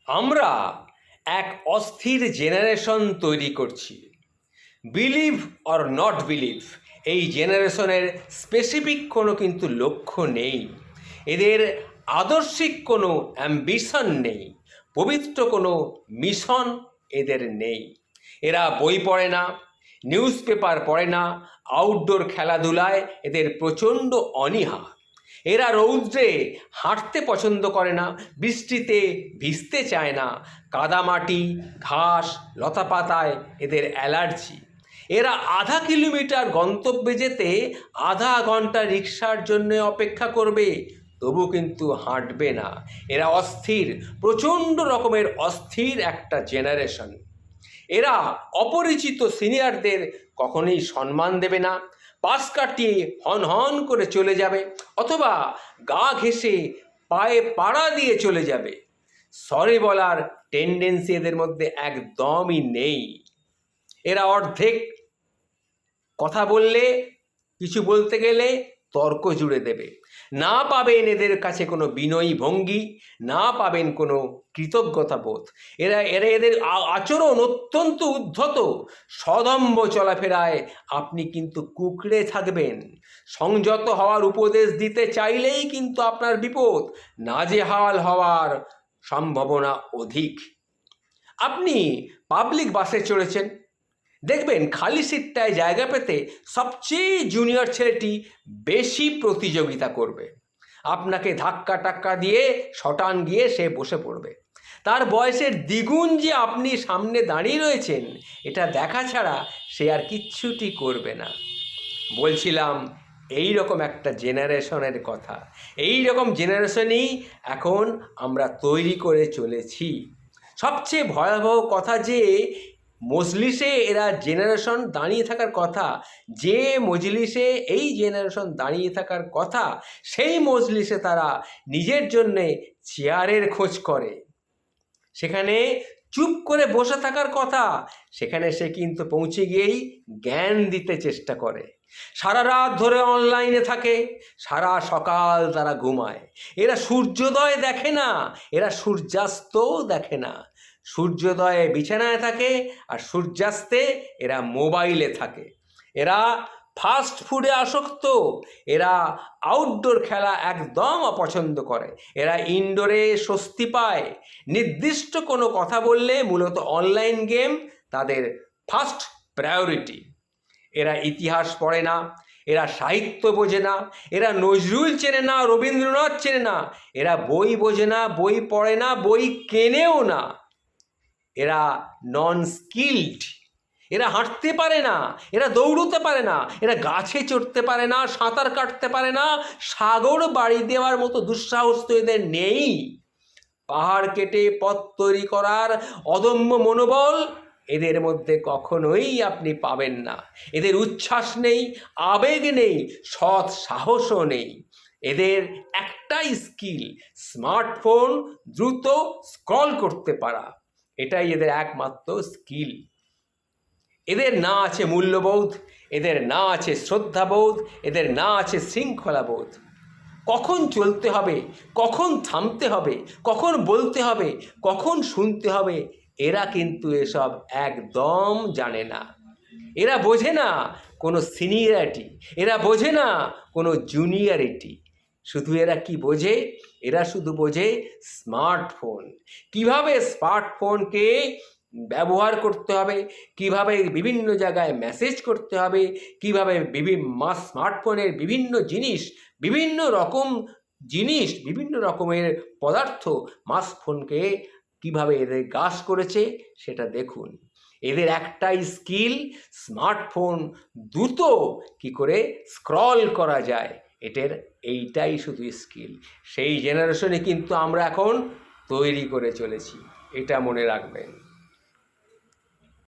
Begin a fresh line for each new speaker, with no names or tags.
আমরা এক অস্থির জেনারেশন তৈরি করছি। বিলিভ অর নট বিলিভ, এই জেনারেশনের স্পেসিফিক কোনো কিন্তু লক্ষ্য নেই, এদের আদর্শিক কোনো অ্যাম্বিশন নেই, পবিত্র কোনো মিশন এদের নেই। এরা বই পড়ে না, নিউজ পেপার পড়ে না, আউটডোর খেলাধুলায় এদের প্রচণ্ড অনীহা। এরা রৌদ্রে হাঁটতে পছন্দ করে না, বৃষ্টিতে ভিজতে চায় না, কাদামাটি ঘাস লতাপাতায় এদের অ্যালার্জি। এরা আধা কিলোমিটার গন্তব্যে যেতে আধা ঘন্টা রিক্সার জন্য অপেক্ষা করবে, তবু কিন্তু হাঁটবে না। এরা অস্থির, প্রচণ্ড রকমের অস্থির একটা জেনারেশন। এরা অপরিচিত সিনিয়রদের কখনোই সম্মান দেবে না, পাশ কাটিয়ে হন হন করে চলে যাবে, অথবা গা ঘেঁষে পায়ে পাড়া দিয়ে চলে যাবে। সরি বলার টেন্ডেন্সি এদের মধ্যে একদমই নেই। এরা অর্ধেক কথা বললে, কিছু বলতে গেলে তর্ক জুড়ে দেবে। না পাবেন এদের কাছে কোনো বিনয়ী ভঙ্গি, না পাবেন কোনো কৃতজ্ঞতা বোধ। এদের আচরণ অত্যন্ত উদ্ধত, সদম্ভ চলাফেরায় আপনি কিন্তু কুঁকড়ে থাকবেন। সংযত হওয়ার উপদেশ দিতে চাইলেই কিন্তু আপনার বিপদ, নাজেহাল হওয়ার সম্ভাবনা অধিক। আপনি পাবলিক বাসে চড়েছেন, দেখবেন খালি সিটটায় জায়গা পেতে সবচেয়ে জুনিয়র ছেলেটি বেশি প্রতিযোগিতা করবে, আপনাকে ধাক্কা টাক্কা দিয়ে শটান গিয়ে সে বসে পড়বে। তার বয়সের দ্বিগুণ যে আপনি সামনে দাঁড়িয়ে রয়েছেন, এটা দেখা ছাড়া সে আর কিচ্ছুটি করবে না। বলছিলাম এই রকম একটা জেনারেশনের কথা। এই রকম জেনারেশনই এখন আমরা তৈরি করে চলেছি। সবচেয়ে ভয়াবহ কথা যে মজলিসে এরা জেনারেশন দাঁড়িয়ে থাকার কথা, যে মজলিসে এই জেনারেশন দাঁড়িয়ে থাকার কথা, সেই মজলিসে তারা নিজের জন্যে চেয়ারের খোঁজ করে। সেখানে চুপ করে বসে থাকার কথা, সেখানে সে কিন্তু পৌঁছে গিয়েই জ্ঞান দিতে চেষ্টা করে। সারা রাত ধরে অনলাইনে থাকে, সারা সকাল তারা ঘুমায়। এরা সূর্যোদয় দেখে না, এরা সূর্যাস্তও দেখে না। সূর্যোদয়ে বিছানায় থাকে আর সূর্যাস্তে এরা মোবাইলে থাকে। এরা ফাস্ট ফুডে আসক্ত, এরা আউটডোর খেলা একদম অপছন্দ করে, এরা ইনডোরে স্বস্তি পায়। নির্দিষ্ট কোনো কথা বললে মূলত অনলাইন গেম তাদের ফার্স্ট প্রায়োরিটি। এরা ইতিহাস পড়ে না, এরা সাহিত্য বোঝে না, এরা নজরুল চেনে না, রবীন্দ্রনাথ চেনে না, এরা বই বোঝে না, বই পড়ে না, বই কেনেও না। এরা নন স্কিলড, এরা হাঁটতে পারে না, এরা দৌড়তে পারে না, এরা গাছে চড়তে পারে না, সাঁতার কাটতে পারে না, সাগর বাড়ি দেওয়ার মতো দুঃসাহস তো এদের নেই। পাহাড় কেটে পথ তৈরি করার অদম্য মনোবল এদের মধ্যে কখনোই আপনি পাবেন না। এদের উচ্ছ্বাস নেই, আবেগ নেই, সৎ সাহসও নেই। এদের একটাই স্কিল, স্মার্টফোন দ্রুত স্ক্রল করতে পারা, এটাই এদের একমাত্র স্কিল। এদের না আছে মূল্যবোধ, এদের না আছে শ্রদ্ধাবোধ, এদের না আছে শৃঙ্খলাবোধ। কখন চলতে হবে, কখন থামতে হবে, কখন বলতে হবে, কখন শুনতে হবে, এরা কিন্তু এসব একদম জানে না। এরা বোঝে না কোনো সিনিয়রিটি, এরা বোঝে না কোনো জুনিয়রিটি। শুধু এরা কি বোঝে? এরা শুধু বোঝে স্মার্টফোন। কিভাবে স্মার্টফোনকে ব্যবহার করতে হবে, কিভাবে বিভিন্ন জায়গায় মেসেজ করতে হবে, কিভাবে স্মার্টফোনের বিভিন্ন জিনিস, বিভিন্ন রকমের পদার্থ স্মার্টফোনকে কীভাবে এদের গ্রাস করেছে সেটা দেখুন। এদের একটাই স্কিল, স্মার্টফোন দ্রুত কি করে স্ক্রল করা যায়, এইটাই শুধু স্কিল। সেই জেনারেশনে কিন্তু আমরা এখন তৈরি করে চলেছি, এটা মনে রাখবেন।